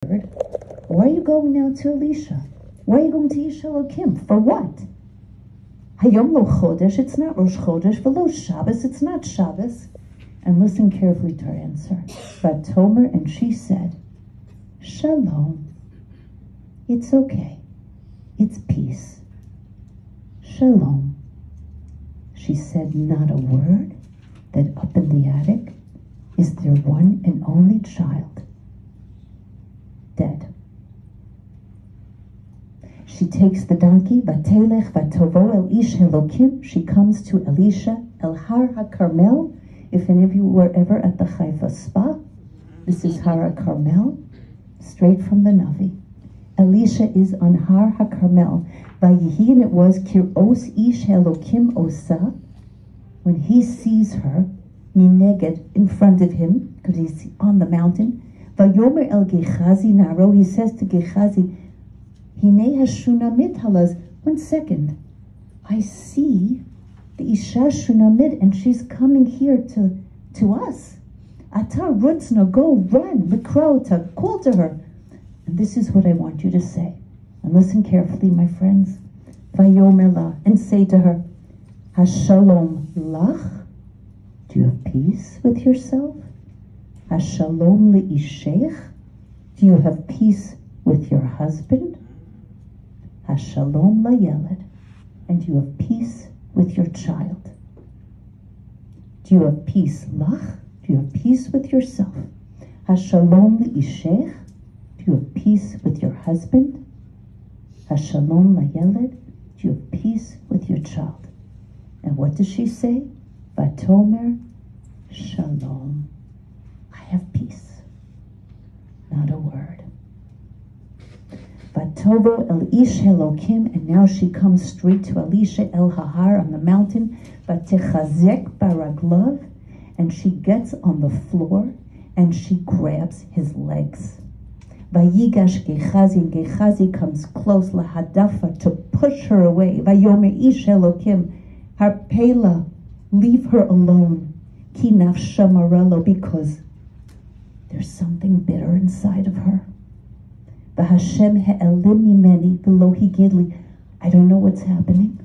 Why are you going now to Elisha? Why are you going to Ish Elokim? For what? Hayom lo Chodesh, it's not Rosh Chodesh. V'lo Shabbos, it's not Shabbos. And listen carefully to her answer. Vatomer, and she said, Shalom. It's okay. It's peace. Shalom. She said not a word, that up in the attic is their one and only child, dead. She takes the donkey, Vatelech Vatovo El Ish Elokim. She comes to Elisha, El Har-HaKarmel. If any of you were ever at the Haifa Spa, this is Har-HaKarmel, straight from the Navi. Elisha is on Har-HaKarmel. Vayihi, and it was Kiros Ish Elokim Osa, when he sees her, Mineged, in front of him, because he's on the mountain. Vayomer El Gehazi Naro, he says to Gehazi, Hine Hashunamit Halaz, 1 second, I see the Isha Shunamit, and she's coming here to us. Ata Rutzna, go run, Mikrota, call to her. And this is what I want you to say. And listen carefully, my friends. Vayomer la, and say to her, Hashalom lach, do you have peace with yourself? Hashalom le'ishech, do you have peace with your husband? Hashalom la'yeled, and do you have peace with your child? Do you have peace lach? Do you have peace with yourself? Hashalom le'ishech, do you have peace with your husband? Hashalom la'yeled, do you have peace with your child? And what does she say? Vatomer Shalom. I have peace. Not a word. Vatovo El Ish Elokim, and now she comes straight to Elisha El Hahar on the mountain. Vatechazek Baraglav, and she gets on the floor and she grabs his legs. Vayigash Gehazi, and Gehazi comes close lahadafa to push her away. Vayomer Ish Elokim, Harpela, leave her alone. Ki nafsha marelo, because there's something bitter inside of her. V'Hashem he'elim mimeni v'lo higidli. I don't know what's happening.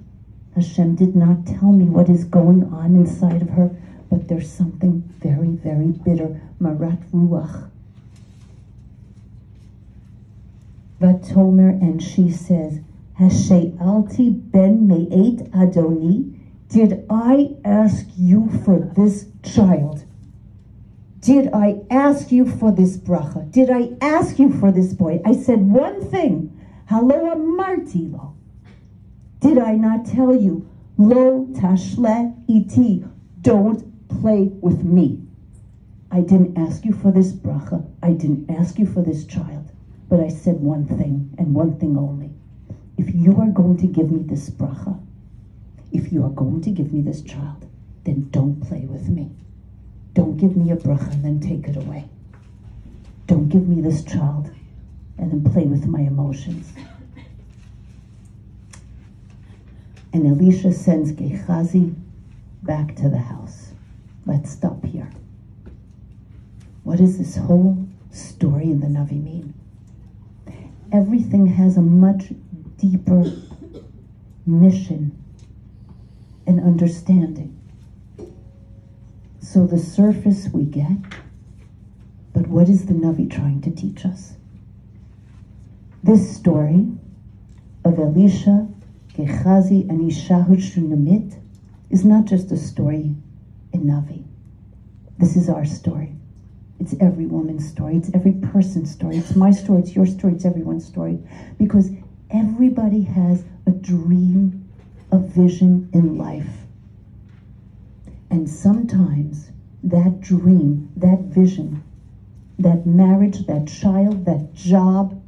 Hashem did not tell me what is going on inside of her, but there's something very, very bitter. Marat ruach. Vatomer, and she says, Hashe'alti ben me'et Adoni, did I ask you for this child? Did I ask you for this bracha? Did I ask you for this boy? I said one thing, Halo amarti lo. Did I not tell you, Lo tashle iti, don't play with me? I didn't ask you for this bracha. I didn't ask you for this child. But I said one thing, and one thing only. If you are going to give me this bracha, if you are going to give me this child, then don't play with me. Don't give me a bracha and then take it away. Don't give me this child and then play with my emotions. And Elisha sends Gehazi back to the house. Let's stop here. What does this whole story in the Navi mean? Everything has a much deeper mission and understanding. So the surface we get, but what is the Navi trying to teach us? This story of Elisha, Gehazi, and Isha Shunamit is not just a story in Navi. This is our story. It's every woman's story. It's every person's story. It's my story. It's your story. It's everyone's story. Because everybody has a dream, a vision in life. And sometimes that dream, that vision, that marriage, that child, that job,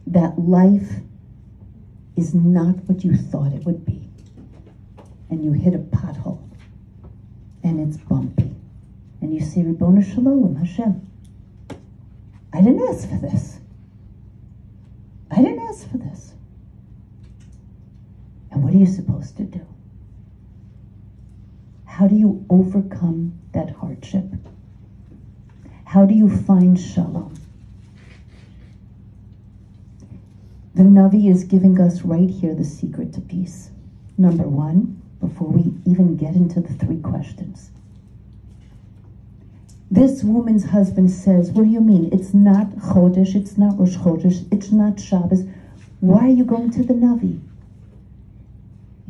that life is not what you thought it would be. And you hit a pothole. And it's bumpy. And you say, Ribono Shalom, Hashem, I didn't ask for this. I didn't ask for this. And what are you supposed to do? How do you overcome that hardship? How do you find shalom? The Navi is giving us right here the secret to peace. Number one, before we even get into the 3 questions. This woman's husband says, what do you mean? It's not Chodesh, it's not Rosh Chodesh, it's not Shabbos. Why are you going to the Navi?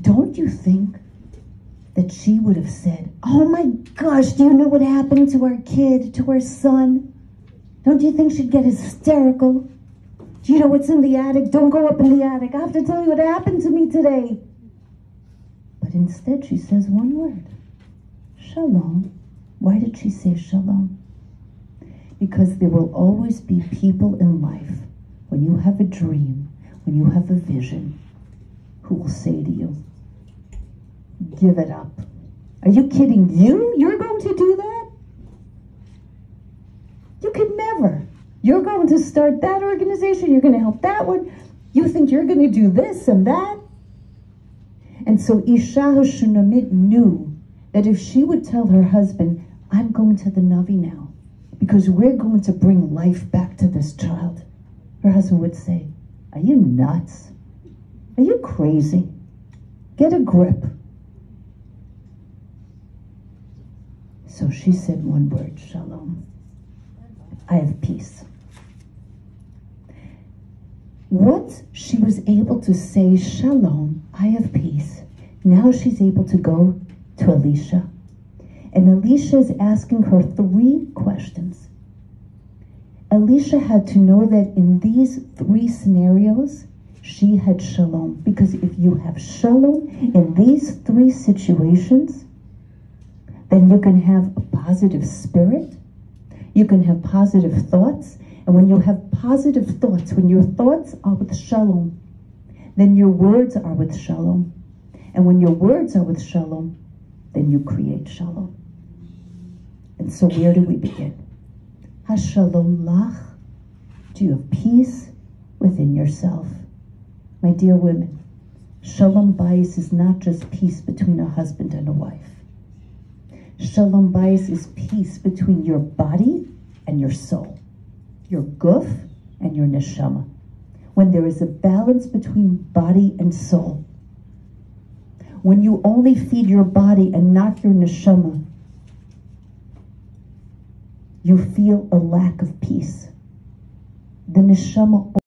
Don't you think that she would have said, oh my gosh, do you know what happened to our kid, to our son? Don't you think she'd get hysterical? Do you know what's in the attic? Don't go up in the attic. I have to tell you what happened to me today. But instead she says one word, Shalom. Why did she say Shalom? Because there will always be people in life, when you have a dream, when you have a vision, who will say to you, give it up. Are you kidding? You're going to do that? You could never. You're going to start that organization. You're going to help that one. You think you're going to do this and that? And so Isha Shunammit knew that if she would tell her husband, I'm going to the Navi now, because we're going to bring life back to this child, her husband would say, are you nuts? Are you crazy? Get a grip. So she said one word, Shalom. I have peace. Once she was able to say, Shalom, I have peace, now she's able to go to Elisha. And Elisha is asking her 3 questions. Elisha had to know that in these 3 scenarios, she had Shalom. Because if you have Shalom in these 3 situations, then you can have a positive spirit, you can have positive thoughts, and when you have positive thoughts, when your thoughts are with Shalom, then your words are with Shalom. And when your words are with Shalom, then you create Shalom. And so where do we begin? HaShalom lach. Do you have peace within yourself? My dear women, Shalom Bayis is not just peace between a husband and a wife. Shalom Bayis is peace between your body and your soul, your guf and your neshama. When there is a balance between body and soul, when you only feed your body and not your neshama, you feel a lack of peace. The neshama